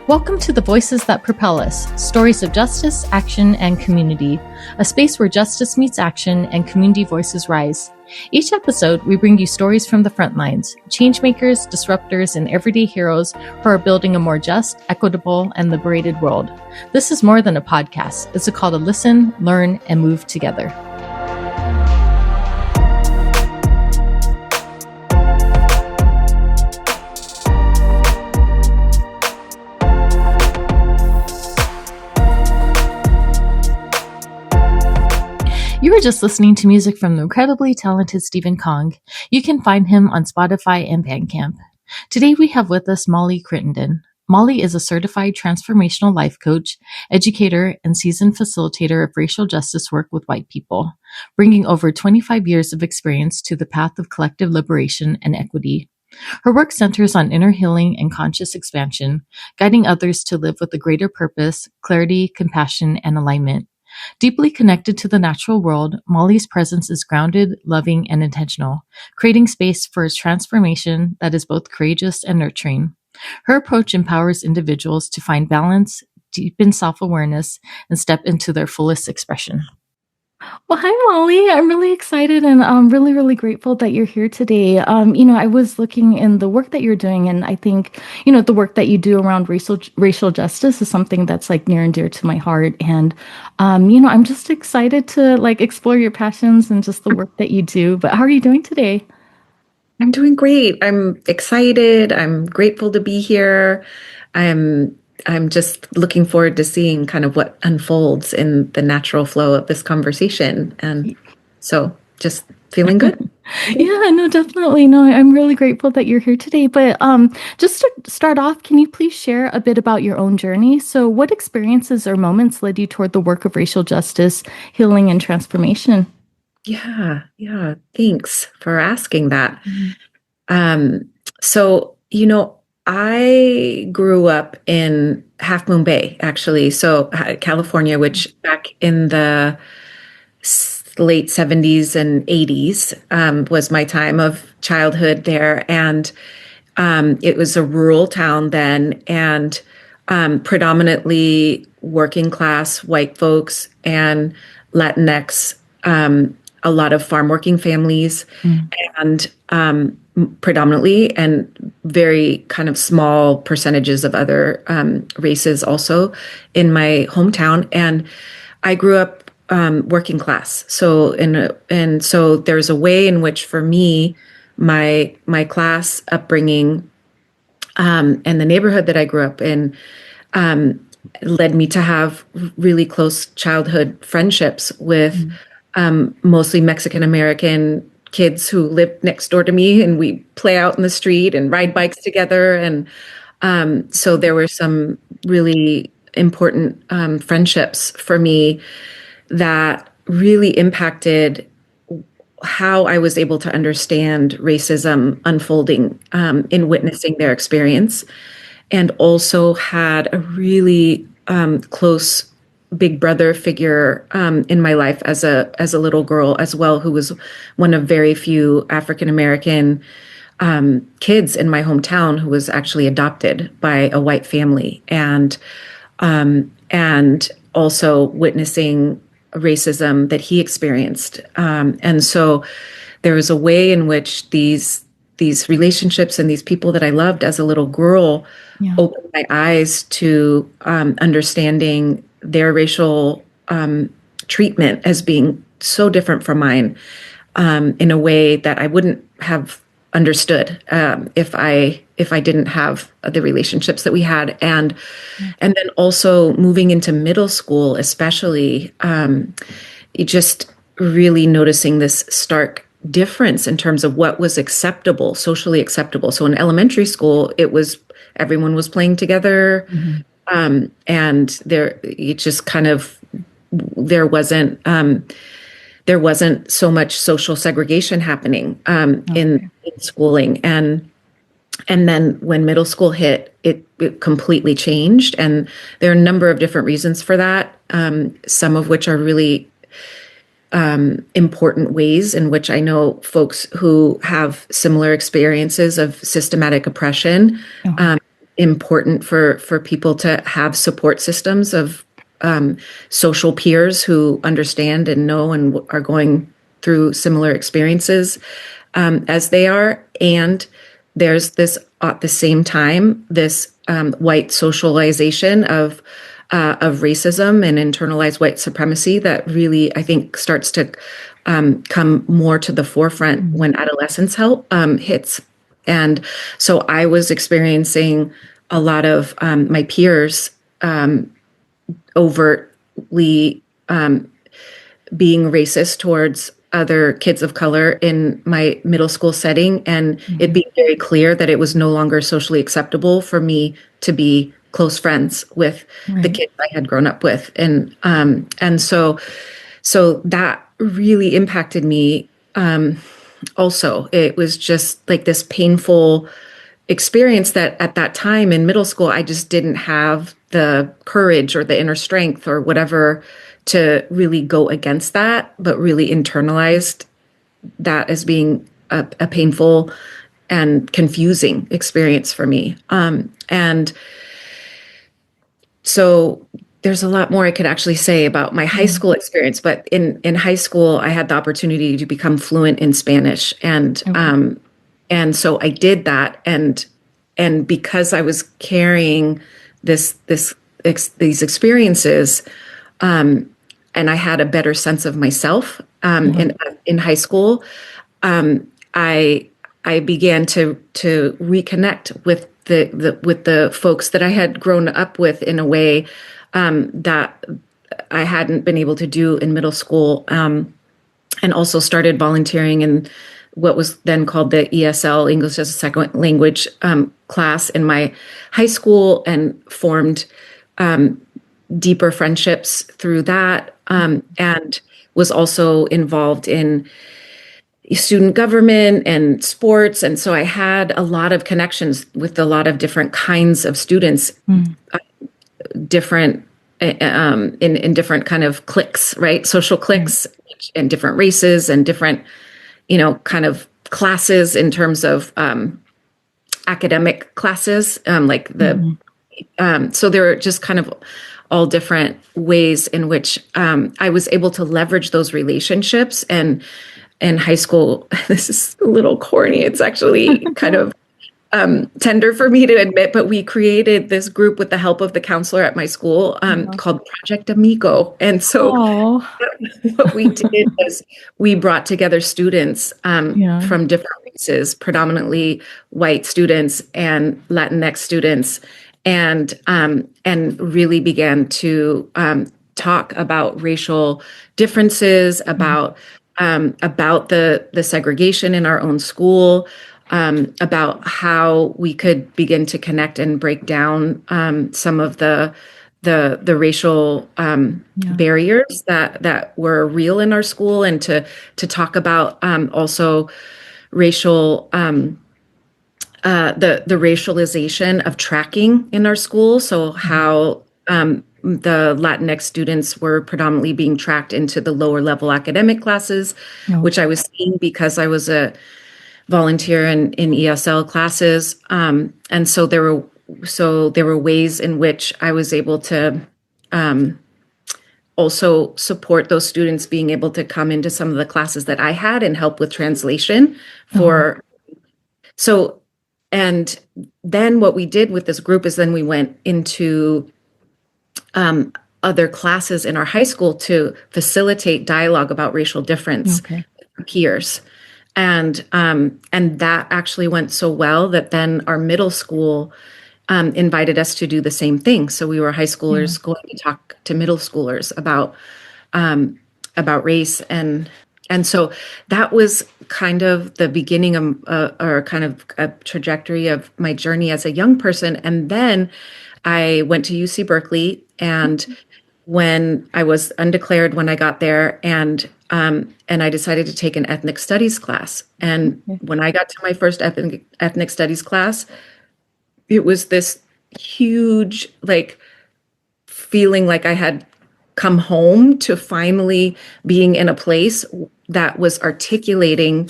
Welcome to the Voices That Propel Us, stories of justice, action, and community, a space where justice meets action and community voices rise. Each episode, we bring you stories from the front lines, changemakers, disruptors, and everyday heroes who are building a more just, equitable, and liberated world. This is more than a podcast. It's a call to listen, learn, and move together. You were just listening to music from the incredibly talented Stephen Kong. You can find him on Spotify and Bandcamp. Today we have with us Mollie Crittenden. Mollie is a certified transformational life coach, educator, and seasoned facilitator of racial justice work with white people, bringing over 25 years of experience to the path of collective liberation and equity. Her work centers on inner healing and conscious expansion, guiding others to live with a greater purpose, clarity, compassion, and alignment. Deeply connected to the natural world, Mollie's presence is grounded, loving, and intentional, creating space for a transformation that is both courageous and nurturing. Her approach empowers individuals to find balance, deepen self-awareness, and step into their fullest expression. Well, hi, Mollie. I'm really excited and I'm really grateful that you're here today. I was looking in the work that you're doing, and I think, the work that you do around racial justice is something that's like near and dear to my heart. And, I'm just excited to explore your passions and just the work that you do. But how are you doing today? I'm doing great. I'm excited. I'm grateful to be here. I'm just looking forward to seeing kind of what unfolds in the natural flow of this conversation. And so just feeling good. Yeah, no, definitely. No, I'm really grateful that you're here today. But just to start off, can you please share a bit about your own journey? So what experiences or moments led you toward the work of racial justice, healing, and transformation? Yeah. Thanks for asking that. Mm-hmm. I grew up in Half Moon Bay, actually. So California, which back in the late 70s and 80s was my time of childhood there. And it was a rural town then, and predominantly working class white folks and Latinx, a lot of farm working families, and predominantly, and very kind of small percentages of other races also in my hometown. And I grew up working class. So so there's a way in which, for me, my class upbringing and the neighborhood that I grew up in led me to have really close childhood friendships with mostly Mexican American kids who lived next door to me, and we play out in the street and ride bikes together. And so there were some really important friendships for me that really impacted how I was able to understand racism unfolding in witnessing their experience, and also had a really close big brother figure in my life as a little girl as well, who was one of very few African American kids in my hometown who was actually adopted by a white family, and also witnessing racism that he experienced. And so there was a way in which these relationships and these people that I loved as a little girl opened my eyes to understanding their racial treatment as being so different from mine, in a way that I wouldn't have understood if I didn't have the relationships that we had. And then also moving into middle school, especially, just really noticing this stark difference in terms of what was acceptable, socially acceptable. So in elementary school, everyone was playing together. And there wasn't so much social segregation happening in schooling. And then when middle school hit, it completely changed. And there are a number of different reasons for that, some of which are really important ways in which I know folks who have similar experiences of systematic oppression important for people to have support systems of social peers who understand and know and are going through similar experiences as they are. And there's this, at the same time, this white socialization of racism and internalized white supremacy that really, I think, starts to come more to the forefront when adolescence hits. And so I was experiencing a lot of my peers overtly being racist towards other kids of color in my middle school setting, and it being very clear that it was no longer socially acceptable for me to be close friends with the kids I had grown up with. And so that really impacted me. Also, it was just like this painful experience that at that time in middle school, I just didn't have the courage or the inner strength or whatever to really go against that, but really internalized that as being a painful and confusing experience for me. And so there's a lot more I could actually say about my high school experience, but in high school, I had the opportunity to become fluent in Spanish. And so I did that. And because I was carrying these experiences, and I had a better sense of myself in high school, I began to reconnect with the folks that I had grown up with in a way that I hadn't been able to do in middle school, and also started volunteering in what was then called the ESL, English as a Second Language, class in my high school, and formed deeper friendships through that, and was also involved in student government and sports. And so I had a lot of connections with a lot of different kinds of students, different in different kind of cliques, right? Social cliques, and different races and different, kind of classes in terms of academic classes, so there are just kind of all different ways in which I was able to leverage those relationships. And in high school, this is a little corny. It's actually kind of tender for me to admit, but we created this group with the help of the counselor at my school called Project Amigo. And so what we did was we brought together students from different races, predominantly white students and Latinx students, and really began to talk about racial differences, about the segregation in our own school, about how we could begin to connect and break down some of the racial barriers that were real in our school, and to talk about also racial the racialization of tracking in our school. So how the Latinx students were predominantly being tracked into the lower level academic classes, which I was seeing because I was a volunteer in ESL classes. And so there were ways in which I was able to also support those students being able to come into some of the classes that I had and help with translation for. So, and then what we did with this group is then we went into other classes in our high school to facilitate dialogue about racial difference with peers. And that actually went so well that then our middle school invited us to do the same thing. So we were high schoolers going to talk to middle schoolers about race, and so that was kind of the beginning of or kind of a trajectory of my journey as a young person. And then I went to UC Berkeley, and when I was undeclared when I got there, and I decided to take an ethnic studies class. And when I got to my first ethnic studies class, it was this huge, feeling like I had come home to finally being in a place that was articulating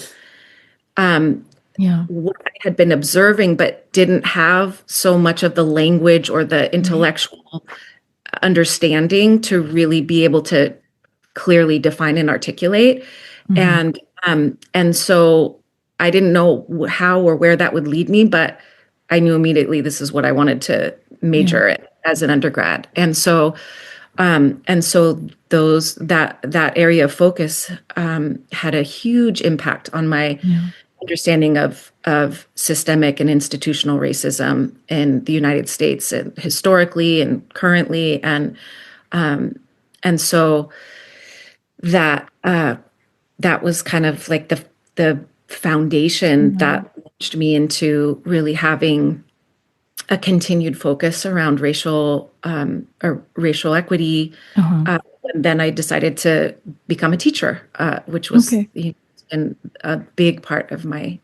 Yeah. what I had been observing, but didn't have so much of the language or the Right. intellectual understanding to really be able to clearly define and articulate. Hmm. And so I didn't know how or where that would lead me, but I knew immediately this is what I wanted to Yeah. major in as an undergrad. And so that area of focus had a huge impact on my Yeah. understanding of systemic and institutional racism in the United States, and historically and currently, and so that that was kind of like the foundation Yeah. that launched me into really having a continued focus around racial equity. Uh-huh. And then I decided to become a teacher, which was Okay. been a big part of my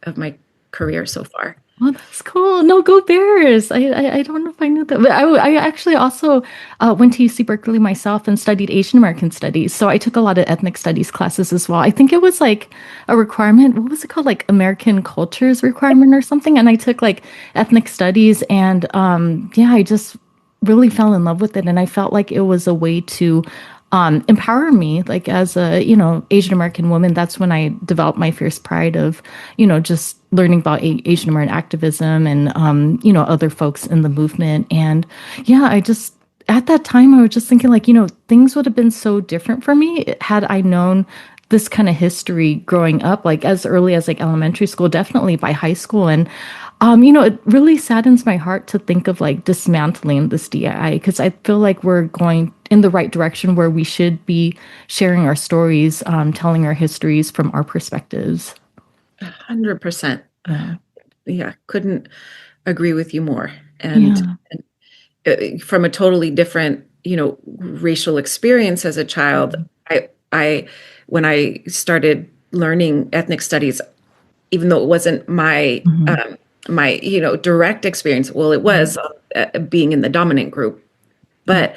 career so far. Oh, that's cool. No, go Bears. I don't know if I knew that. But I actually also went to UC Berkeley myself and studied Asian American studies. So I took a lot of ethnic studies classes as well. I think it was like a requirement. What was it called? Like American cultures requirement or something. And I took like ethnic studies and yeah, I just really fell in love with it. And I felt like it was a way to empower me, like as a, Asian American woman. That's when I developed my fierce pride of, just learning about Asian American activism and, other folks in the movement. And yeah, at that time, I was just thinking like, things would have been so different for me had I known this kind of history growing up, like as early as like elementary school, definitely by high school. And it really saddens my heart to think of like dismantling this DII because I feel like we're going in the right direction where we should be sharing our stories, telling our histories from our perspectives. 100%. Yeah. Yeah, couldn't agree with you more. Yeah. And from a totally different, racial experience as a child, I when I started learning ethnic studies, even though it wasn't Hmm. my direct experience, well, it was being in the dominant group, Yeah. but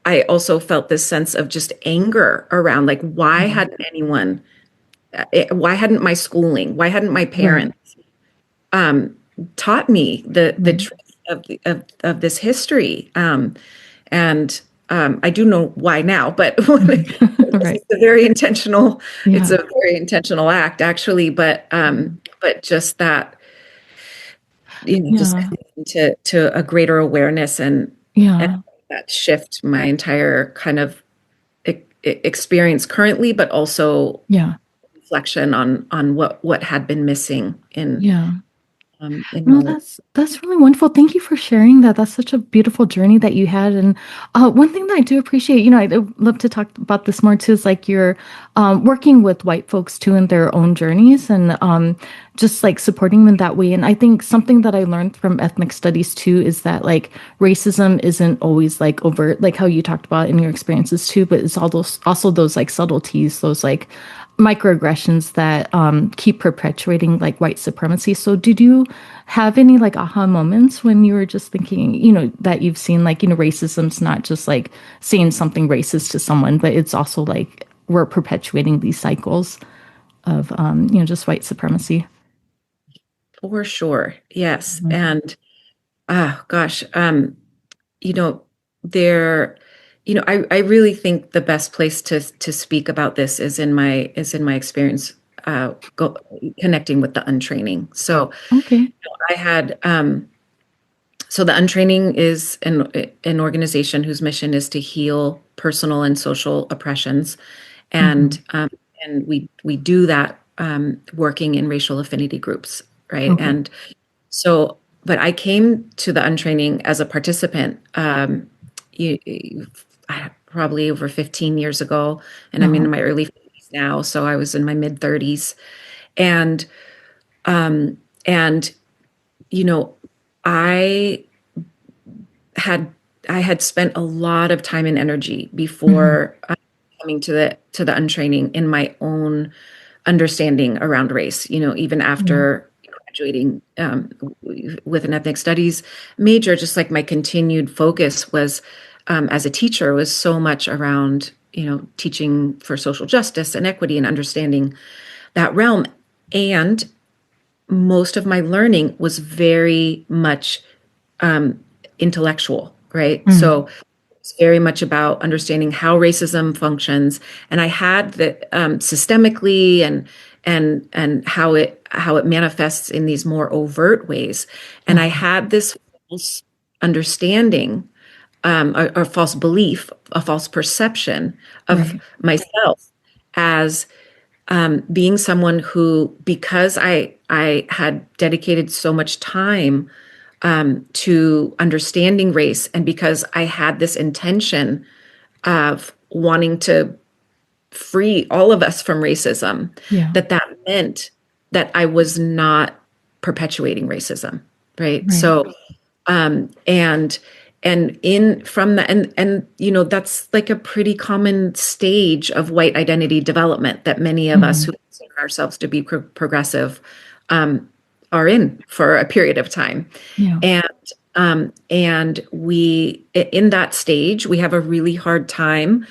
I also felt this sense of just anger around like Yeah. why hadn't my schooling, why hadn't my Right. parents taught me the Right. truth of this history. And I do know why now, but Right. it's a very intentional, it's Yeah. a very intentional act actually, but just that, just Yeah. coming to a greater awareness and Yeah. that shift my entire kind of experience currently, but also Yeah. reflection on what had been missing Yeah. in No, my that's really wonderful. Thank you for sharing that. That's such a beautiful journey that you had. And one thing that I do appreciate, I'd love to talk about this more too, is like you're working with white folks too in their own journeys and just like supporting them that way. And I think something that I learned from ethnic studies too is that like racism isn't always like overt, like how you talked about in your experiences too, but it's all those also those like subtleties, those like microaggressions that keep perpetuating like white supremacy. So did you have any like aha moments when you were just thinking, that you've seen like, racism's not just like saying something racist to someone, but it's also like we're perpetuating these cycles of, just white supremacy. For sure. Yes. Mhm. And gosh, you know, there, I really think the best place to speak about this is in my experience go, connecting with the untraining. So Okay. I had so the untraining is an organization whose mission is to heal personal and social oppressions, and Hmm. um, and we do that working in racial affinity groups, right? Okay. And so, but I came to the untraining as a participant, probably over 15 years ago, and I'm Uh-huh. in my early 50s now, so I was in my mid 30s, and um, and you know, I had I had spent a lot of time and energy Hmm. before coming to the untraining in my own understanding around race. Even Yeah. after graduating with an ethnic studies major, just like my continued focus was as a teacher was so much around teaching for social justice and equity and understanding that realm. And most of my learning was very much intellectual, right? Mm. So it's very much about understanding how racism functions, and I had the systemically and how it manifests in these more overt ways, and I Uh-huh. had this false understanding, or false belief, a false perception of Right. myself as being someone who, because I had dedicated so much time to understanding race, and because I had this intention of wanting to free all of us from racism, Yeah. that meant that I was not perpetuating racism, right? Right. So and in from the and you know, that's like a pretty common stage of white identity development that many of us Hmm. who consider ourselves to be progressive um, are in for a period of time. Yeah. And we, in that stage, we have a really hard time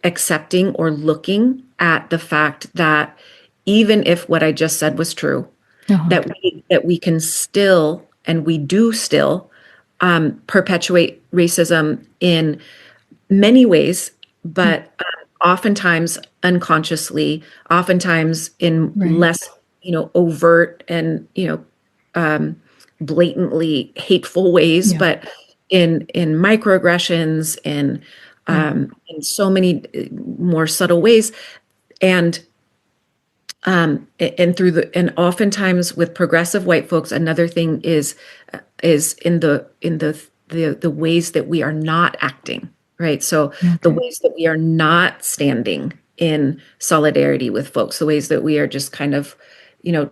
accepting or looking at the fact that even if what I just said was true, Uh-huh. that we can still, and we do still, perpetuate racism in many ways, Yeah. but oftentimes unconsciously, oftentimes in Right. less, overt and blatantly hateful ways, Yeah. but in microaggressions, Right. in so many more subtle ways, and and through the and oftentimes with progressive white folks, another thing is in the ways that we are not acting, right? So the Okay. ways that we are not standing in solidarity with folks, the ways that we are just kind of, you know,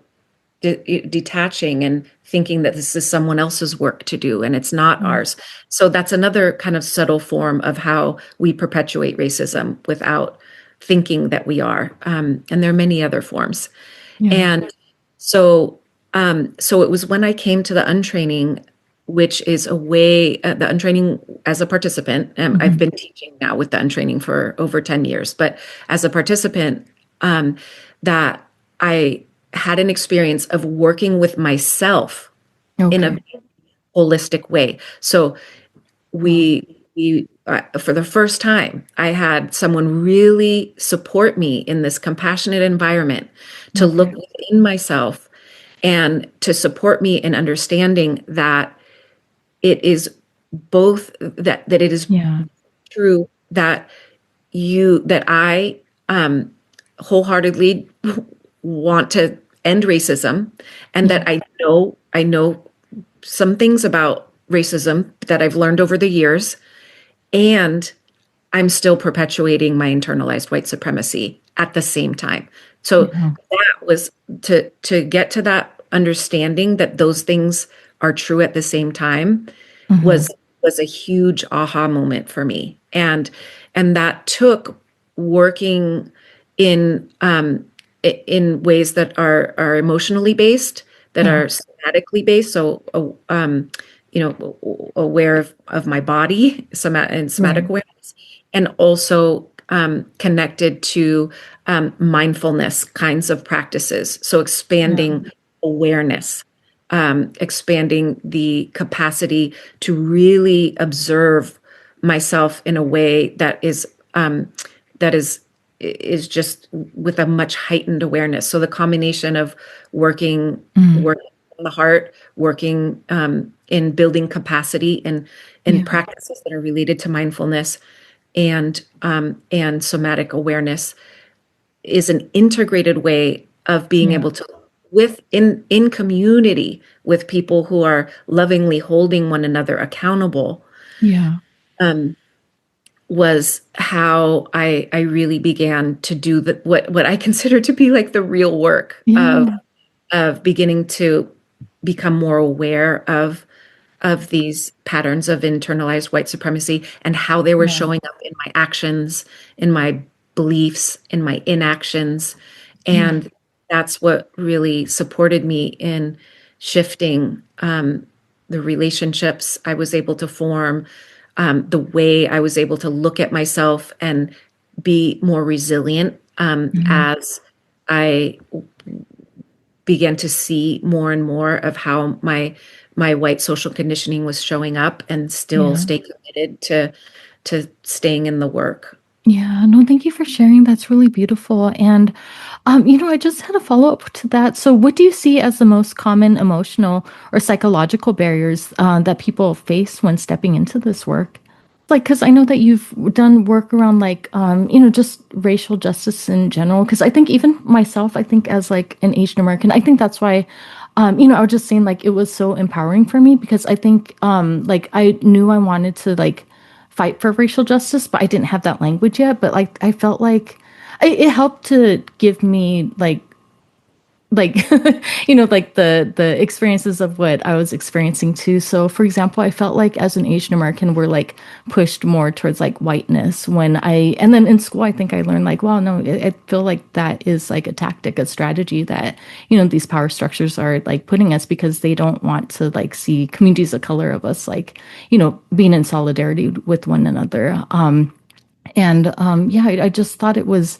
detaching and thinking that this is someone else's work to do and it's not Right. ours. So that's another kind of subtle form of how we perpetuate racism without thinking that we are. And there are many other forms. Yeah. And so, so it was when I came to the untraining, which is a way, the untraining as a participant. I've Hmm. been teaching now with the untraining for over 10 years, but as a participant, that I had an experience of working with myself in a Okay. holistic way. So Wow. we for the first time, I had someone really support me in this compassionate environment to look Okay. within myself and to support me in understanding that it is both that it is Yeah. true that I wholeheartedly want to end racism, and Yeah. that I know some things about racism that I've learned over the years, and I'm still perpetuating my internalized white supremacy at the same time. So Yeah. that was to get to that understanding that those things are true at the same time Hmm. was was a huge aha moment for me. And that took working in in ways that are emotionally based, that Yeah. are somatically based. So aware of my body, and somatic Right. awareness, and also connected to mindfulness kinds of practices. So Yeah. expanding awareness, expanding the capacity to really observe myself in a way that is just with a much heightened awareness. So the combination of Mm. working on the heart, working in building capacity and Yeah. practices that are related to mindfulness and somatic awareness is an integrated way of being Yeah. able to in community with people who are lovingly holding one another accountable, Yeah. was how I really began to do what I consider to be like the real work Yeah. of beginning to become more aware of these patterns of internalized white supremacy and how they were Yeah. showing up in my actions, in my beliefs, in my inactions. Yeah. And that's what really supported me in shifting the relationships I was able to form, the way I was able to look at myself and be more resilient Hmm. as I began to see more and more of how my white social conditioning was showing up, and still Yeah. stay committed to staying in the work. Yeah, no, thank you for sharing. That's really beautiful. And, I just had a follow-up to that. So, what do you see as the most common emotional or psychological barriers that people face when stepping into this work? Like, because I know that you've done work around like, just racial justice in general. Because I think even myself, I think as like an Asian American, I think that's why, I was just saying like it was so empowering for me because I think, like I knew I wanted to like fight for racial justice, but I didn't have that language yet. But like, I felt like it helped to give me like like the experiences of what I was experiencing too. So for example, I felt like as an Asian American we're like pushed more towards like whiteness when I and then in school I think I learned like, well, no, I feel like that is like a tactic, a strategy that these power structures are like putting us because they don't want to like see communities of color of us like being in solidarity with one another. I just thought it was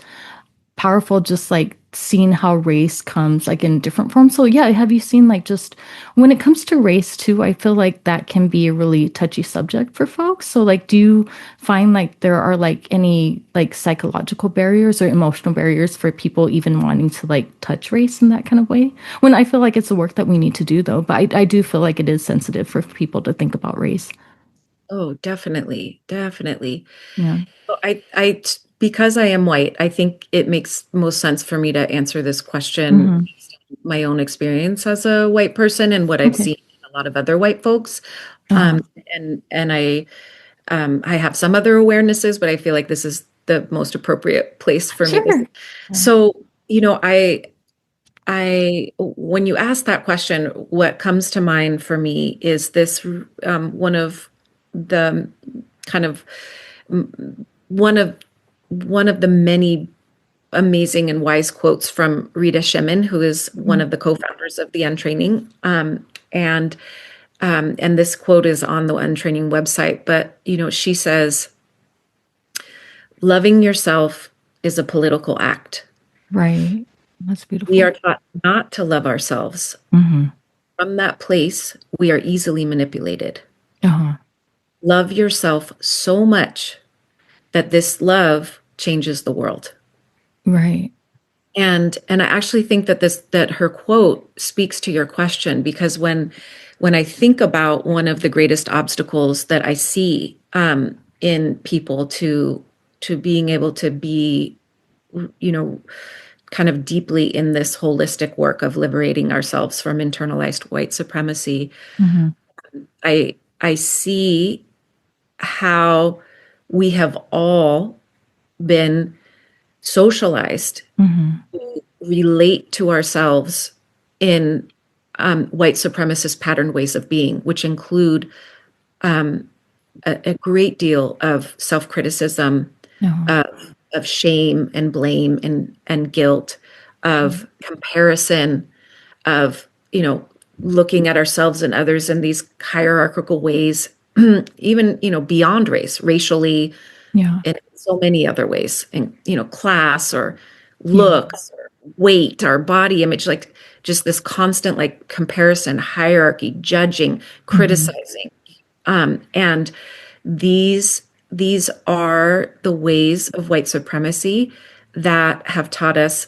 powerful just like seeing how race comes like in different forms. So yeah, have you seen like just when it comes to race too, I feel like that can be a really touchy subject for folks. So like do you find like there are like any like psychological barriers or emotional barriers for people even wanting to like touch race in that kind of way? When I feel like it's a work that we need to do though, but I do feel like it is sensitive for people to think about race. Oh, definitely, definitely. Yeah. Well, because I am white, I think it makes most sense for me to answer this question Mm-hmm. based on my own experience as a white person and what I've Okay. seen in a lot of other white folks. Uh-huh. And I have some other awarenesses, but I feel like this is the most appropriate place for me to. Sure. Yeah. So, I when you ask that question, what comes to mind for me is this, one of the kind of one of one of the many amazing and wise quotes from Rita Shemin, who is one Mhm. of the co-founders of the Untraining. And this quote is on the Untraining website, but she says, "Loving yourself is a political act. Right. That's We beautiful. are taught not to love ourselves. Mm-hmm. From that place, we are easily manipulated. Uh-huh. Love yourself so much that this love changes the world." Right. And I actually think that her quote speaks to your question, because when I think about one of the greatest obstacles that I see, in people to being able to be, you know, kind of deeply in this holistic work of liberating ourselves from internalized white supremacy, Mm-hmm. I see how we have all been socialized Mm-hmm. relate to ourselves in, white supremacist pattern ways of being, which include, a great deal of self-criticism, Uh-huh. of shame and blame and guilt, of comparison, of looking at ourselves and others in these hierarchical ways, even beyond race, racially, Yeah. in so many other ways, in class or Yeah. looks or weight or body image, like just this constant like comparison, hierarchy, judging, Mm-hmm. criticizing. And these are the ways of white supremacy that have taught us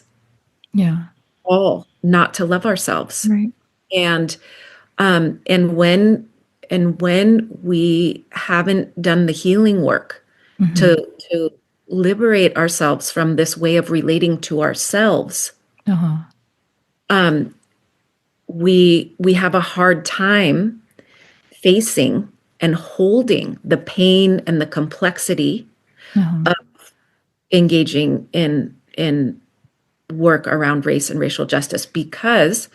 Yeah. all not to love ourselves. Right. And um and when and when we haven't done the healing work Mm-hmm. to liberate ourselves from this way of relating to ourselves, Uh-huh. um, we have a hard time facing and holding the pain and the complexity Uh-huh. of engaging in work around race and racial justice, because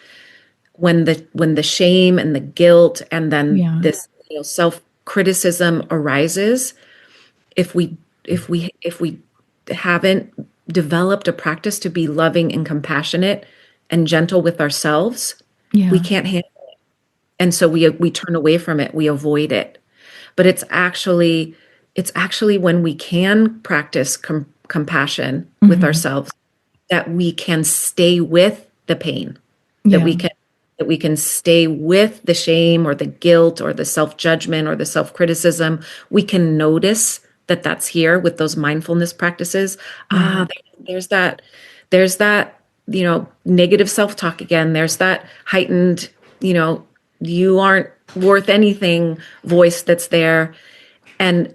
when the shame and the guilt and then Yeah. this self criticism arises, if we haven't developed a practice to be loving and compassionate and gentle with ourselves, we Yeah. can't handle it. And so we turn away from it, we avoid it. But it's actually when we can practice compassion with Mm-hmm. ourselves that we can stay with the pain, that Yeah. we can stay with the shame or the guilt or the self-judgment or the self-criticism. We can notice that that's here with those mindfulness practices. Yeah. There's that, there's that, negative self-talk again. There's that heightened, you know, you aren't worth anything voice that's there. And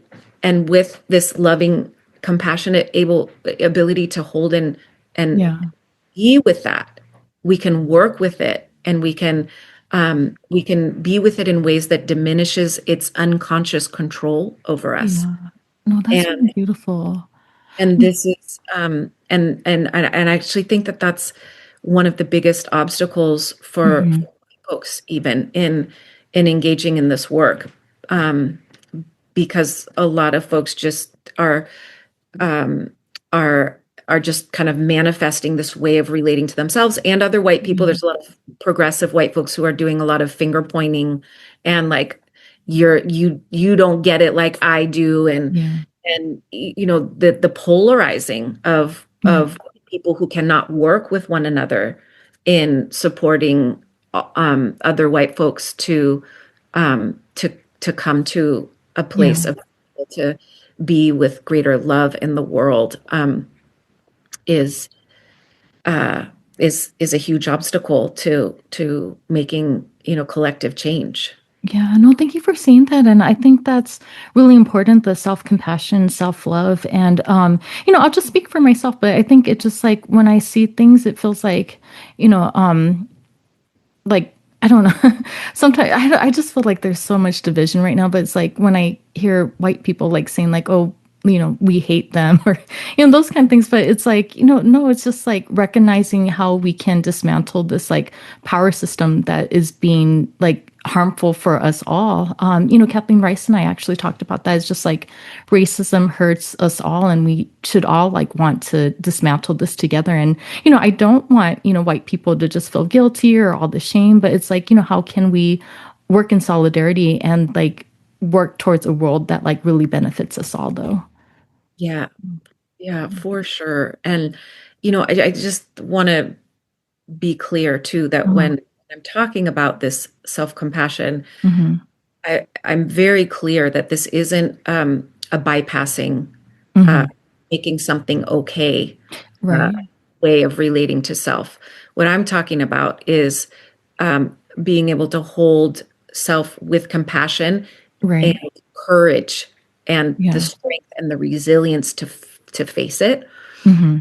with this loving, compassionate ability to hold and Yeah. be with that, we can work with it, and we can be with it in ways that diminishes its unconscious control over us. Yeah. No, that's And really beautiful. this is and I actually think that that's one of the biggest obstacles Hmm. for folks, even in engaging in this work, um, because a lot of folks just um, are just kind of manifesting this way of relating to themselves and other white people. Yeah. There's a lot of progressive white folks who are doing a lot of finger pointing and like you don't get it like I do, Yeah. and the polarizing Yeah. of people who cannot work with one another in supporting other white folks to come to a Yeah. place of to be with greater love in the world, is uh, is a huge obstacle to making collective change. Yeah, no, thank you for saying that. And I think that's really important, the self-compassion, self-love. And I'll just speak for myself, but I think it just like when I see things, it feels like, you know, like I don't know. Sometimes I just feel like there's so much division right now, but it's like when I hear white people like saying like, oh, we hate them or those kind of things. But it's like, no, it's just like recognizing how we can dismantle this like power system that is being like harmful for us all. Kathleen Rice and I actually talked about that. It's just like racism hurts us all, and we should all like want to dismantle this together. And I don't want white people to just feel guilty or all the shame, but it's like how can we work in solidarity and like work towards a world that like really benefits us all, though. Yeah, yeah, for sure. And I just want to be clear too that Uh-huh. when I'm talking about this self-compassion, Hmm. I'm very clear that this isn't a bypassing, uh, Hmm. making something okay uh, Right. way of relating to self. What I'm talking about is being able to hold self with compassion and Right. courage and the Yeah. strength and the resilience to face it. Hmm.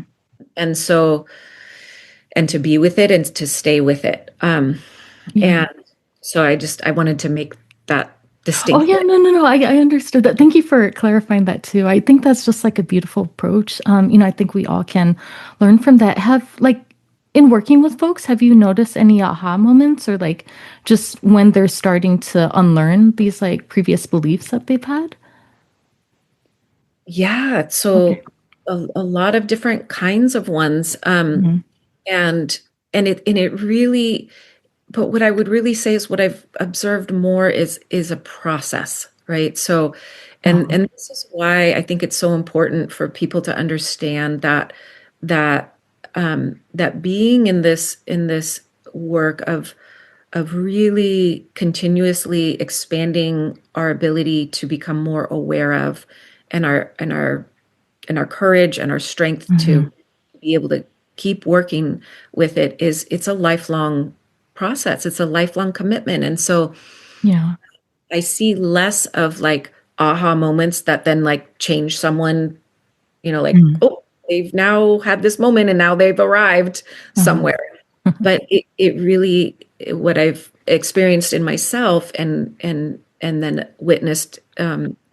And so, and to be with it and to stay with it. Yeah. And so I wanted to make that Oh distinction. yeah, no. I understood that. Thank you for clarifying that too. I think that's just like a beautiful approach. I think we all can learn from that. Have like in working with folks, have you noticed any aha moments or like just when they're starting to unlearn these like previous beliefs that they've had? Yeah, Okay. so a lot of different kinds of ones. Hmm. And it really, but what I would really say is what I've observed more is a process, right? So, Uh-huh. and this is why I think it's so important for people to understand that that being in this work of really continuously expanding our ability to become more aware of, and our courage and our strength Hmm. to be able to keep working with it, it's a lifelong process. It's a lifelong commitment. And so Yeah. I see less of like aha moments that then like change someone, like, Mm. oh, they've now had this moment and now they've arrived Uh-huh. somewhere. But it really, what I've experienced in myself and then witnessed,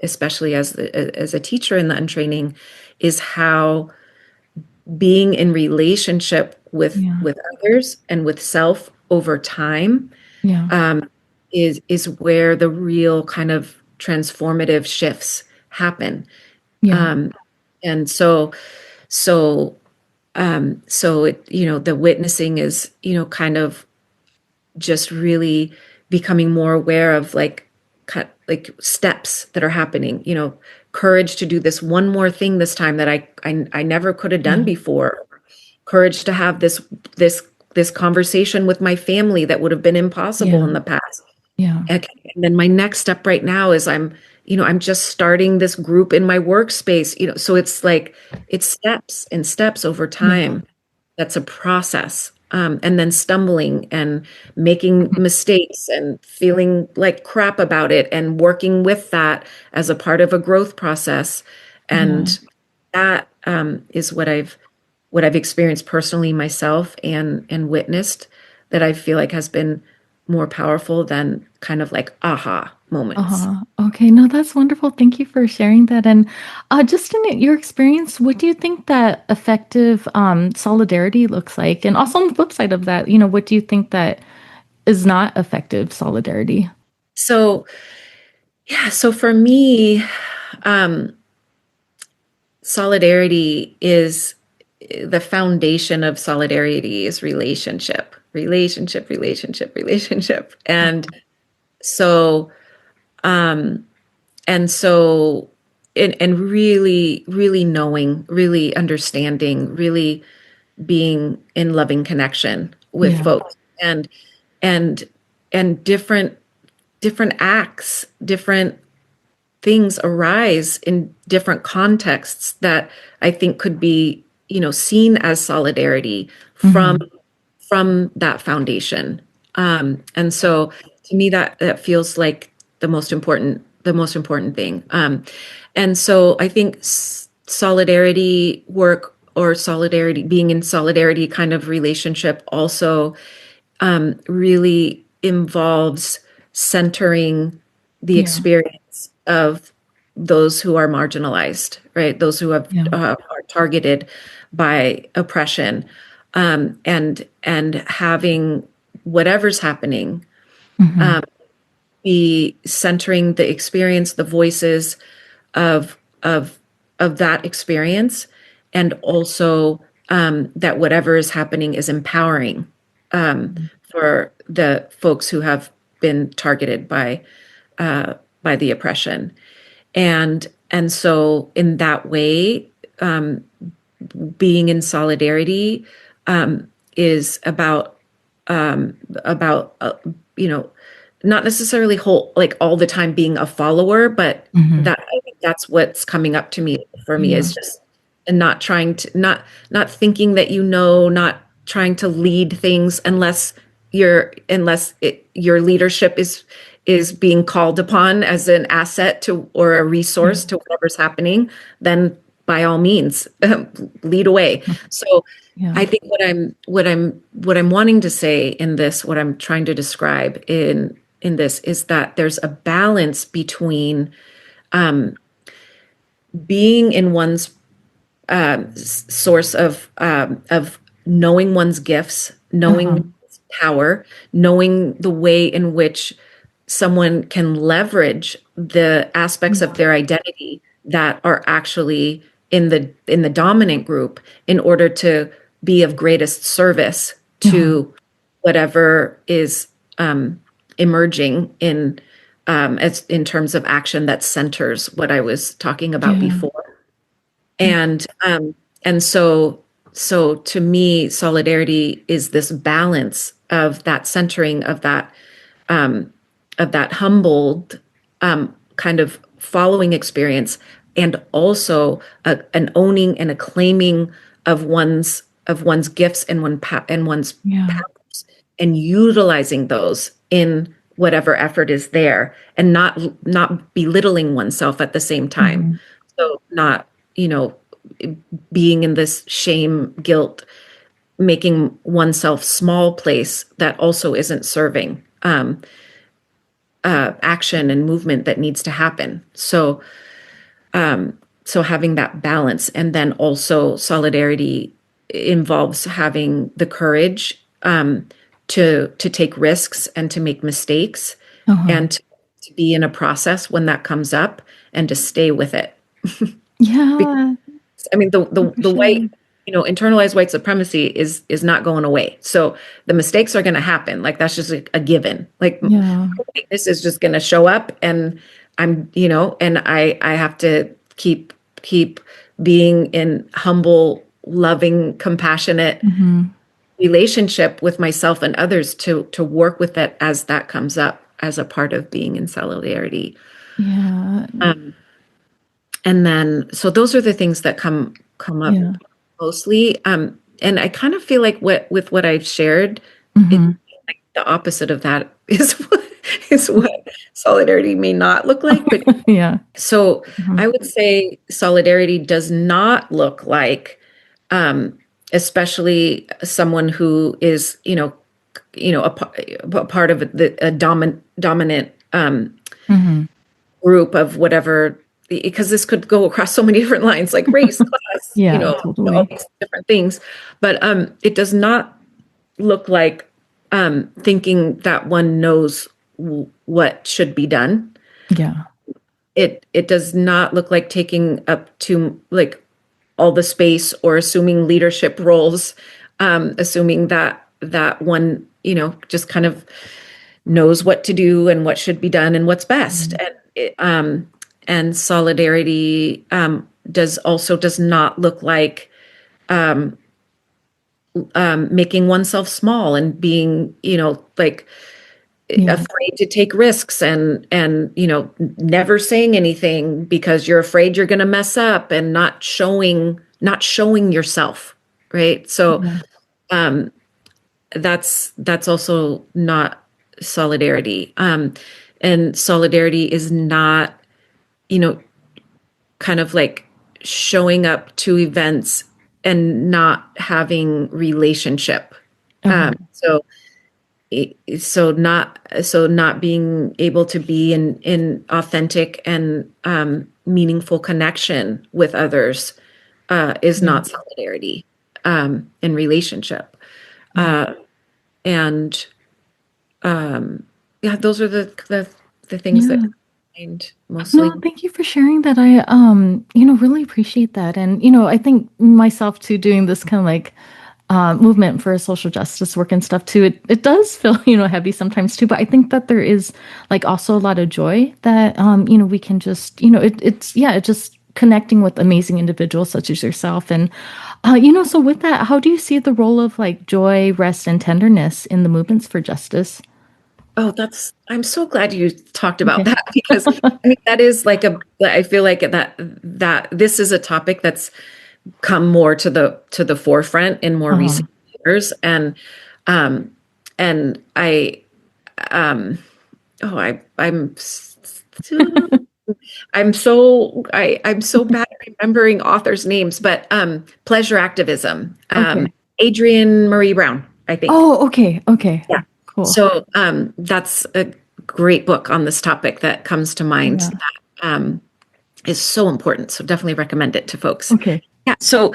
especially as a teacher in the untraining, is how being in relationship Yeah. with others and with self over time, Yeah. um, is where the real kind of transformative shifts happen. Yeah. Um, and so so it, the witnessing is, kind of just really becoming more aware of like steps that are happening, courage to do this one more thing this time that I never could have done Yeah. before, courage to have this this conversation with my family that would have been impossible Yeah. in the past. Yeah. Okay. And then my next step right now is I'm just starting this group in my workspace, so it's like it's steps and steps over Yeah. time. That's a process. And then stumbling and making mistakes and feeling like crap about it and working with that as a part of a growth process. Yeah. And that is what I've experienced personally myself and witnessed that I feel like has been more powerful than kind of like aha moments. Uh-huh. Okay, no, that's wonderful. Thank you for sharing that. And just in your experience, what do you think that effective solidarity looks like? And also on the flip side of that, what do you think that is not effective solidarity? So yeah, so for me, um, solidarity is the foundation of solidarity is relationship, relationship, relationship, relationship. So, um, so, and really, really knowing, really understanding, really being in loving connection with Yeah. folks and and different acts, different things arise in different contexts that I think could be, seen as solidarity from Hmm. that foundation. And so to me that feels like the most important thing. And so I think solidarity work or solidarity being in solidarity kind of relationship also really involves centering the Yeah. experience of those who are marginalized, right? Those who Yeah. are targeted by oppression, and having whatever's happening Hmm. be centering the experience, the voices of of of that experience, and also that whatever is happening is empowering for the folks who have been targeted by the oppression, and so in that way, being in solidarity is about you know not necessarily whole like all the time being a follower, but Hmm. that I think that's what's coming up to me for me Yeah. is just and not trying to not thinking that not trying to lead things your leadership is being called upon as an asset to or a resource Yeah. to whatever's happening, then by all means lead away. So Yeah. I think what I'm wanting to say in this, what I'm trying to describe in this is that there's a balance between being in one's source of knowing one's gifts, Uh-huh. knowing power, knowing the way in which someone can leverage the aspects of Yeah. their identity that are actually in the dominant group in order to be of greatest service Uh-huh. to whatever is emerging as in terms of action that centers what I was talking about Yeah. before. And to me, solidarity is this balance of that centering of that humbled kind of following experience, and also an owning and a claiming of one's gifts and one's Yeah. powers, and utilizing those in whatever effort is there, and not belittling oneself at the same time. Hmm. So not, you know, being in this shame, guilt, making oneself small place that also isn't serving action and movement that needs to happen. So having that balance, and then also solidarity involves having the courage to take risks and to make mistakes, Uh-huh. and to be in a process when that comes up, and to stay with it. Yeah. I mean, For the sure. white, internalized white supremacy is not going away. So the mistakes are going to happen. Like that's just a given. Like Yeah. this is just going to show up, and and I have to keep being in humble, loving, compassionate, Hmm. relationship with myself and others to work with that as that comes up as a part of being in solidarity. Yeah. Um, and then, so those are the things that come up Yeah. mostly. And I kind of feel like with what I've shared, it Hmm. like the opposite of that is what solidarity may not look like. But Yeah. so Hmm. I would say solidarity does not look like, um, especially someone who is, a part of a dominant Hmm. group of whatever, because this could go across so many different lines, like race, class, Yeah, all totally. these different things. But it does not look like thinking that one knows what should be done. Yeah. It does not look like taking up to like all the space or assuming leadership roles, assuming that one, just kind of knows what to do and what should be done and what's best. Mhm. And solidarity does not look like making oneself small and being, like Yeah. afraid to take risks and never saying anything because you're afraid you're going to mess up and not showing yourself, right? So Yeah. um that's also not solidarity. And solidarity is not, you know kind of like showing up to events and not having relationship. Okay. So not being able to be in authentic and meaningful connection with others is Yeah. not solidarity in relationship. Yeah. And yeah, those are the things that Yeah. come to mind No, mostly. thank you for sharing that. I really appreciate that. And I think myself too doing this kind of like movement for social justice work and stuff too. It does feel, heavy sometimes too, but I think that there is like also a lot of joy that we can just, it's just connecting with amazing individuals such as yourself. And so with that, how do you see the role of like joy, rest, and tenderness in the movements for justice? Oh, I'm so glad you talked about Okay. that because I mean that is like I feel like that this is a topic that's come more to the forefront in more Uh-huh. recent years. Um and I oh I'm so bad at remembering authors' names, but pleasure activism. Okay. Adrienne Marie Brown, I think. Oh, okay. Okay. Yeah. Cool. So that's a great book on this topic that comes to mind Yeah. that is so important. So definitely recommend it to folks. Okay. Yeah. So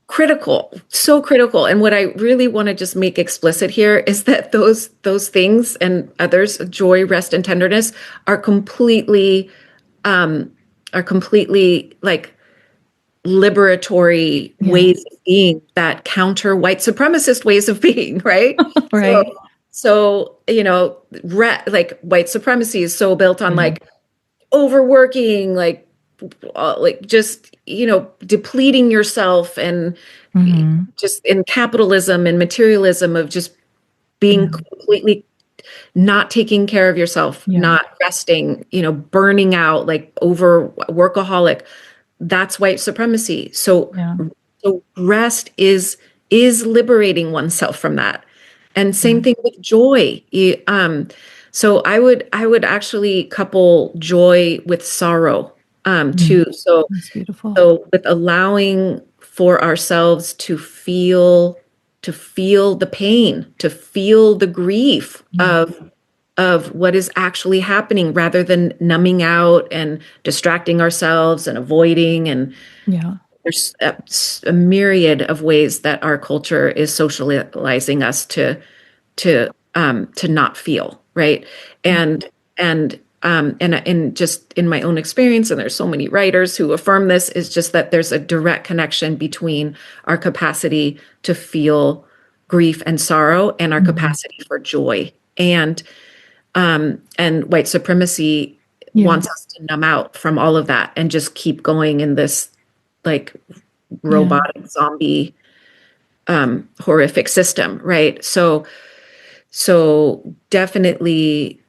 critical, so critical. And what I really want to just make explicit here is that those things and others, joy, rest, and tenderness, are um, completely like liberatory Yeah. ways of being that counter white supremacist ways of being, right? So, Right. like white supremacy is so built on Yeah. like overworking, like just depleting yourself and Hmm. just in capitalism and materialism of just being Yeah. completely not taking care of yourself, Yeah. not resting, burning out, like over workaholic. That's white supremacy. Yeah. So rest is liberating oneself from that. And Yeah. same thing with joy. So I would actually couple joy with sorrow Mm. too. So That's beautiful. so with allowing for ourselves to feel the pain, to feel the grief Yeah. of what is actually happening rather than numbing out and distracting ourselves and avoiding. And Yeah. there's a myriad of ways that our culture is socializing us to not feel right. And just in my own experience, and there's so many writers who affirm this, is just that there's a direct connection between our capacity to feel grief and sorrow and our Mhm. capacity for joy. And white supremacy Yeah. wants us to numb out from all of that and just keep going in this like Yeah. robotic zombie horrific system, right? So definitely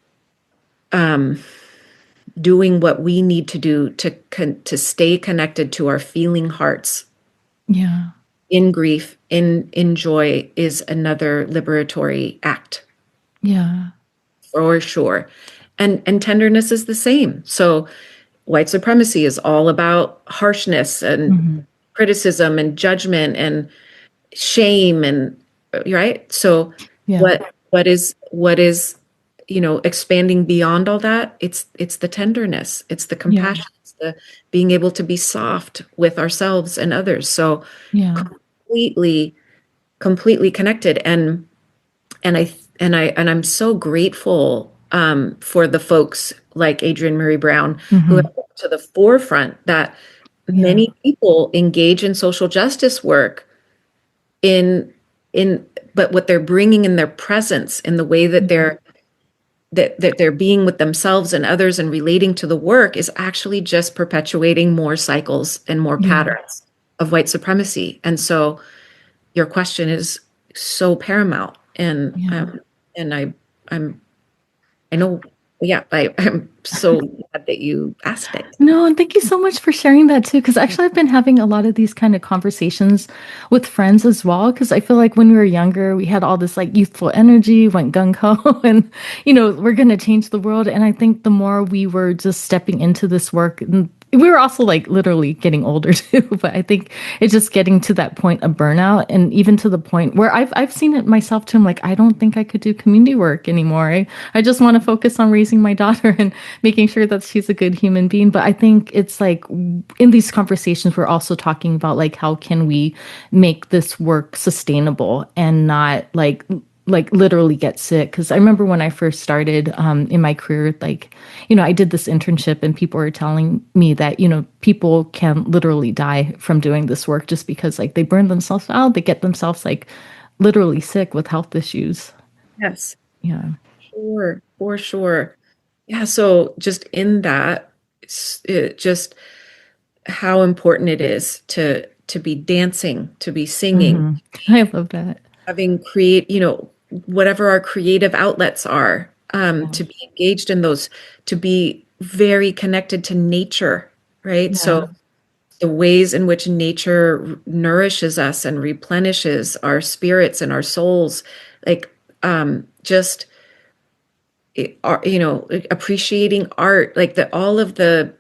doing what we need to do to stay connected to our feeling hearts Yeah. in grief, in joy is another liberatory act Yeah. for sure. And tenderness is the same. So white supremacy is all about harshness and Hmm. criticism and judgment and shame and right. So Yeah. what is expanding beyond all that, it's the tenderness, it's the Yeah. compassion, it's the being able to be soft with ourselves and others. So Yeah. completely connected. And I'm so grateful for the folks like Adrienne Murray Brown who have Hmm. brought to the forefront that Yeah. many people engage in social justice work in in but what they're bringing in their presence, in the way that Yeah. they're being with themselves and others and relating to the work, is actually just perpetuating more cycles and more Yeah. patterns of white supremacy. And so your question is so paramount, Yeah. and I know, yeah, I'm so glad that you asked it. No, and thank you so much for sharing that too. Because actually, I've been having a lot of these kind of conversations with friends as well. Because I feel like when we were younger, we had all this like youthful energy, went gung ho, and we're going to change the world. And I think the more we were just stepping into this work, and we were also like literally getting older too. But I think it's just getting to that point of burnout, and even to the point where I've seen it myself too. I'm like, I don't think I could do community work anymore. I just want to focus on raising my daughter and making sure that she's a good human being. But I think it's like in these conversations, we're also talking about like how can we make this work sustainable and not like literally get sick. Because I remember when I first started in my career, like I did this internship and people were telling me that people can literally die from doing this work just because like they burn themselves out, they get themselves like literally sick with health issues. Yes, Yeah. sure, for sure. Yeah, so just in that, just how important it is to be dancing, to be singing, Hmm. I love that. having whatever our creative outlets are, Yeah. to be engaged in those, to be very connected to nature, right? Yeah. So the ways in which nature nourishes us and replenishes our spirits and our souls, like just appreciating art, like all of the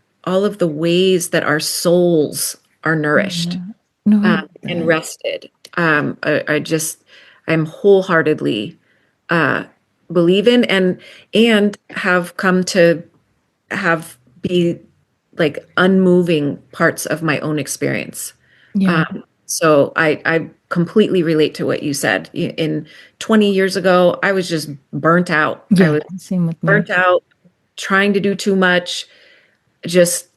ways that our souls are nourished Yeah. No, I love and that. rested. I'm wholeheartedly uh, believe in and have come to have be like unmoving parts of my own experience. Yeah. So I completely relate to what you said. In 20 years ago, I was just burnt out. I Yeah. was Same with burnt me. out, trying to do too much, just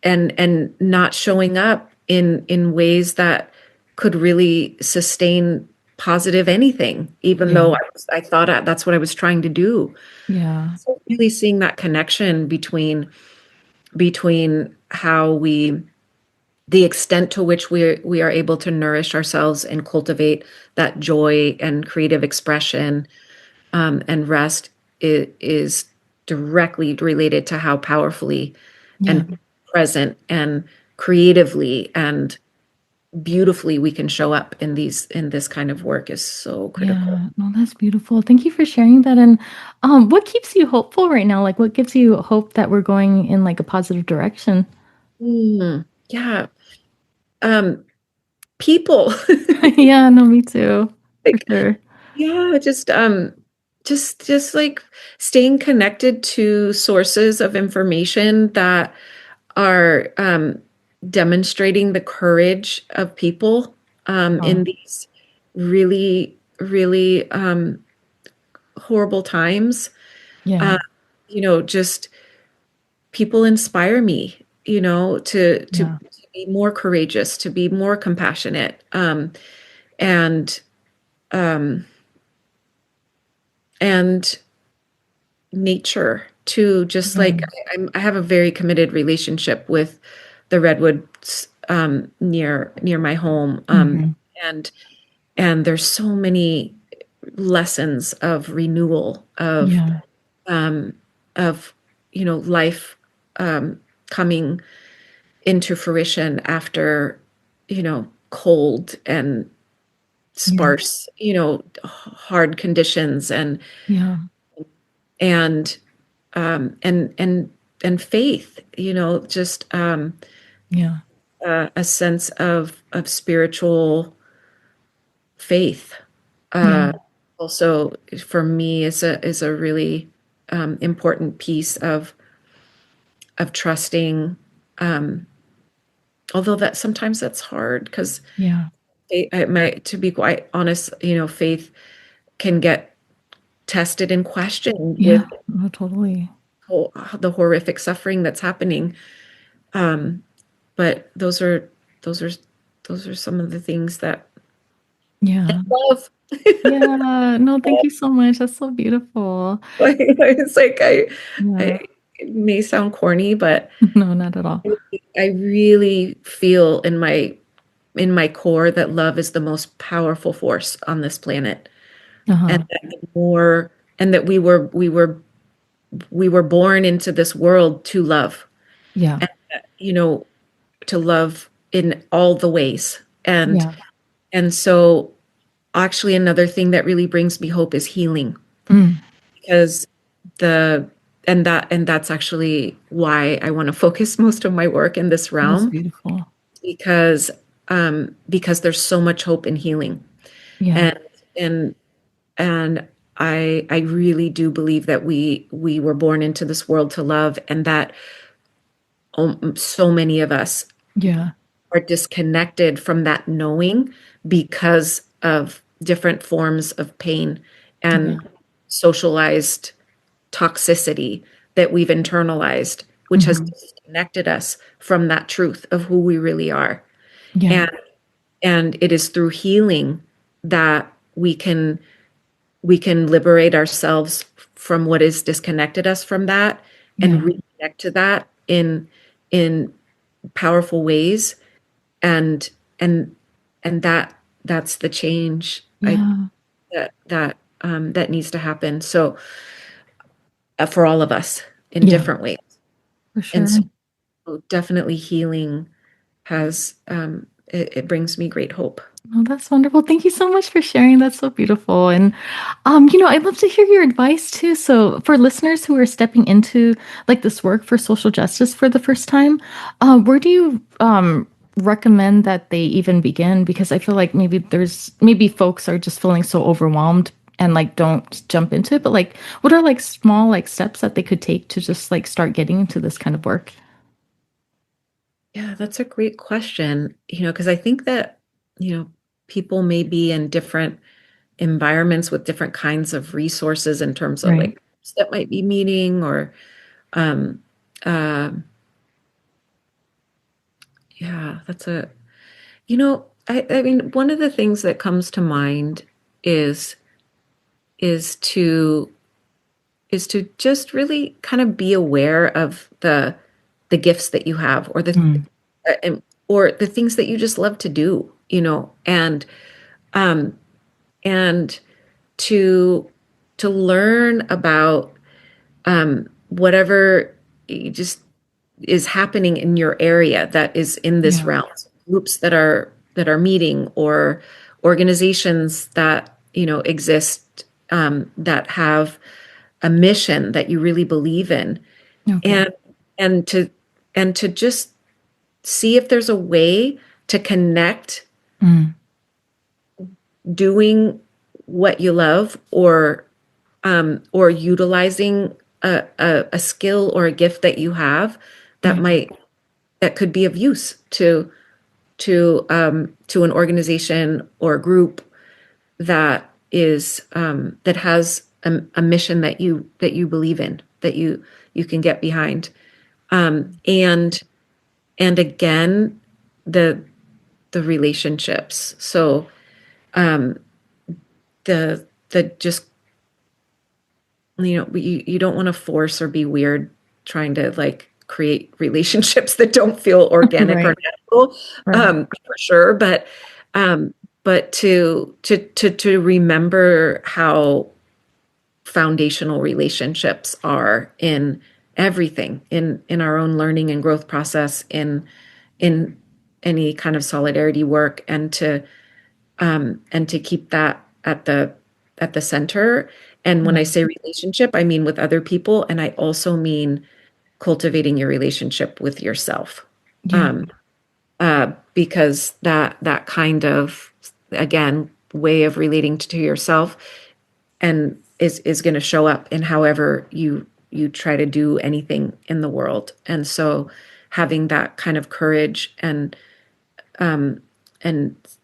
and not showing up in ways that could really sustain positive anything, even Yeah. though I thought that's what I was trying to do. Yeah. So really seeing that connection between how the extent to which we are able to nourish ourselves and cultivate that joy and creative expression, and rest is directly related to how powerfully Yeah. and present and creatively and beautifully we can show up in this kind of work is so critical. Yeah. No, that's beautiful. Thank you for sharing that. And what keeps you hopeful right now? Like what gives you hope that we're going in like a positive direction? Yeah. Um, People. Yeah, no, me too. For Like, sure. yeah, just like staying connected to sources of information that are demonstrating the courage of people Oh, in these really, really horrible times. yeah. Uh, just people inspire me, to Yeah. be more courageous, to be more compassionate, and um, and nature too. Just Yeah. like I have a very committed relationship with the redwoods near my home, Hmm. and and there's so many lessons of renewal Yeah. um, of life coming into fruition after cold and Yeah. sparse hard conditions Yeah. and and faith, just Yeah. a sense of spiritual faith. Yeah. Uh, also, for me, is a really important piece of trusting. Um, Although that sometimes that's hard because Yeah. to be quite honest, faith can get tested and questioned with Yeah. No, totally. the horrific suffering that's happening. Um, but those are those are some of the things that I Yeah. love. Yeah. No, thank you so much. That's so beautiful. It's like Yeah. it may sound corny, but No, not at all. I really feel in my core that love is the most powerful force on this planet, and Uh-huh. that the more and that we were born into this world to love, Yeah. and to love in all the ways, Yeah. and so actually another thing that really brings me hope is healing, Mm. because the and that's actually why I want to focus most of my work in this That's realm, beautiful. because because there's so much hope in healing, Yeah. and and and I really do believe that we were born into this world to love, and that so many of us Yeah. are disconnected from that knowing because of different forms of pain Yeah. and socialized toxicity that we've internalized, which has Hmm. disconnected us from that truth of who we really are. Yeah. And it is through healing that we can liberate ourselves from what has disconnected us from that, and Yeah. reconnect to that in powerful ways, and and that's the change I Yeah. that needs to happen. So for all of us in Yeah. different ways, For and sure. so definitely healing has it brings me great hope. Oh, that's wonderful. Thank you so much for sharing. That's so beautiful. And I'd love to hear your advice too. So for listeners who are stepping into like this work for social justice for the first time, where do you recommend that they even begin? Because I feel like maybe folks are just feeling so overwhelmed and like don't jump into it. But like what are like small like steps that they could take to just like start getting into this kind of work? Yeah, that's a great question. Because I think that people may be in different environments with different kinds of resources in terms of Right. like that might be meeting, or um uh yeah, that's a I mean, one of the things that comes to mind is is to just really kind of be aware of the gifts that you have, or Mm. or the things that you just love to do, um and to learn about whatever you just is happening in your area that is in this Yeah. realm, groups that are meeting, or organizations that exist, that have a mission that you really believe in, Okay. and and to just see if there's a way to connect Mm. doing what you love, or utilizing a skill or a gift that you have that Yeah. might that could be of use to an organization or a group that has a mission that you believe in, that you can get behind, and again, the relationships. So the just you don't want to force or be weird trying to like create relationships that don't feel organic or Right. natural, Right. for sure, but but to remember how foundational relationships are in everything, in our own learning and growth process, in any kind of solidarity work, and to keep that at the center. And when I say relationship, I mean with other people, and I also mean cultivating your relationship with yourself. Yeah. Because that kind of, again, way of relating to yourself and is going to show up in however you try to do anything in the world. And so having that kind of courage and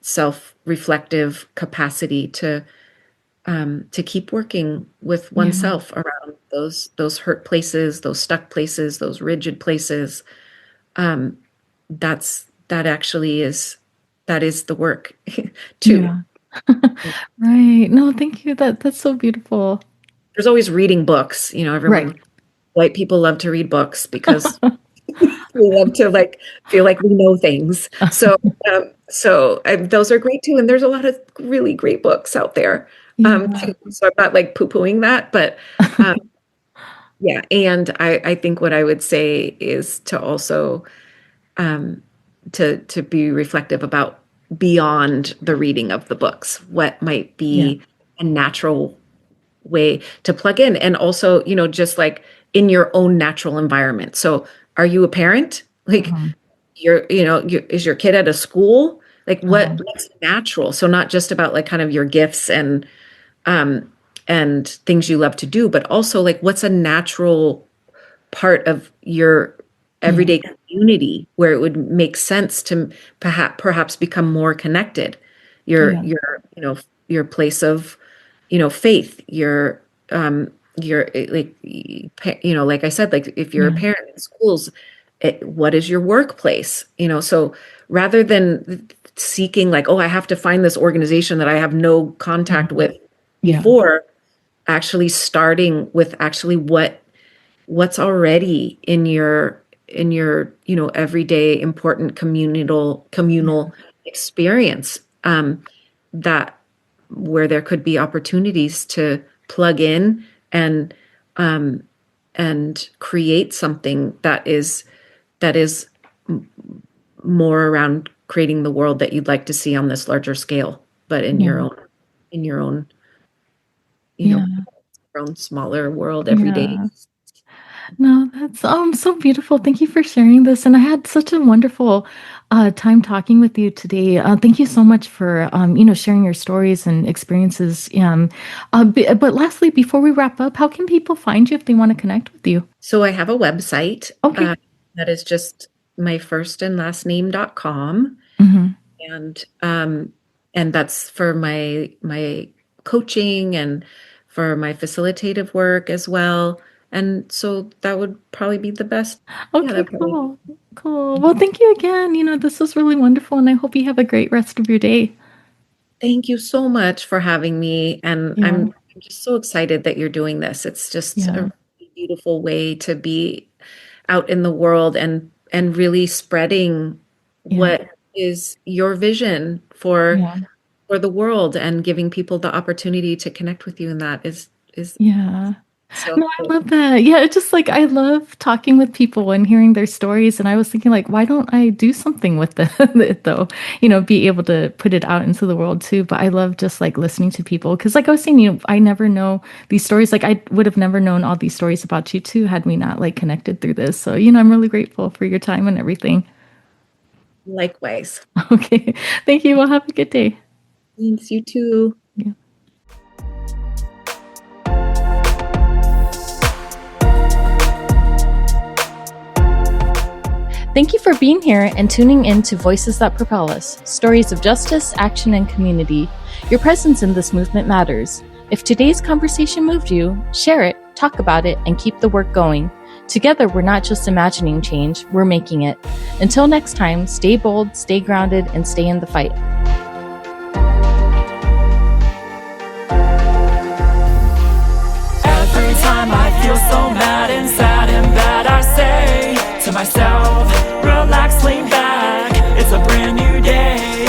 self-reflective capacity to keep working with Yeah. oneself around those hurt places, those stuck places, those rigid places. That actually is the work too. Yeah. Right. No, thank you. That's so beautiful. There's always reading books. Right. White people love to read books because we love to like feel like we know things. So those are great too. And there's a lot of really great books out there Yeah. too. So I'm not like poo-pooing that, but um, yeah. And I think what I would say is to also to be reflective about beyond the reading of the books, what might Yeah. be a natural way to plug in, and also, just like in your own natural environment. So are you a parent? Like Uh-huh. is your kid at a school? Like Uh-huh. what's natural? So not just about like kind of your gifts and things you love to do, but also like what's a natural part of your Yeah. everyday community where it would make sense to perhaps become more connected. Yeah. Your place of faith, your like like I said, like if you're a Yeah. parent in schools, what is your workplace? So rather than seeking like, oh, I have to find this organization that I have no contact Mhm. with Yeah. before, actually starting with actually what's already in your everyday important communal experience, that where there could be opportunities to plug in um, and create something that is more around creating the world that you'd like to see on this larger scale, but Yeah. in your own you know Yeah. your own smaller world every day. Yeah. No, that's so beautiful. Thank you for sharing this. And I had such a wonderful time talking with you today. Thank you so much for sharing your stories and experiences. But lastly, before we wrap up, how can people find you if they want to connect with you? So I have a website Okay. that is just my first and last name.com. Hmm. And that's for my coaching and for my facilitative work as well. And so that would probably be the best. Yeah, Okay, that probably. cool. Cool. Well, thank you again. This was really wonderful, and I hope you have a great rest of your day. Thank you so much for having me. And Yeah. I'm just so excited that you're doing this. It's just a Yeah. really beautiful way to be out in the world and really spreading Yeah. what is your vision for Yeah. the world, and giving people the opportunity to connect with you in that is Yeah. so No, I cool. love that. Yeah, it's just like I love talking with people and hearing their stories. And I was thinking, like, why don't I do something with it though? Be able to put it out into the world too. But I love just like listening to people because, like I was saying, I never know these stories. Like I would have never known all these stories about you too had we not like connected through this. So, I'm really grateful for your time and everything. Likewise. Okay. Thank you. Well, have a good day. Thanks, you too. Yeah. Thank you for being here and tuning in to Voices That Propel Us, stories of justice, action, and community. Your presence in this movement matters. If today's conversation moved you, share it, talk about it, and keep the work going. Together, we're not just imagining change, we're making it. Until next time, stay bold, stay grounded, and stay in the fight. Every time I feel so mad and sad and bad, I say to myself, relax, lean back, it's a brand new day.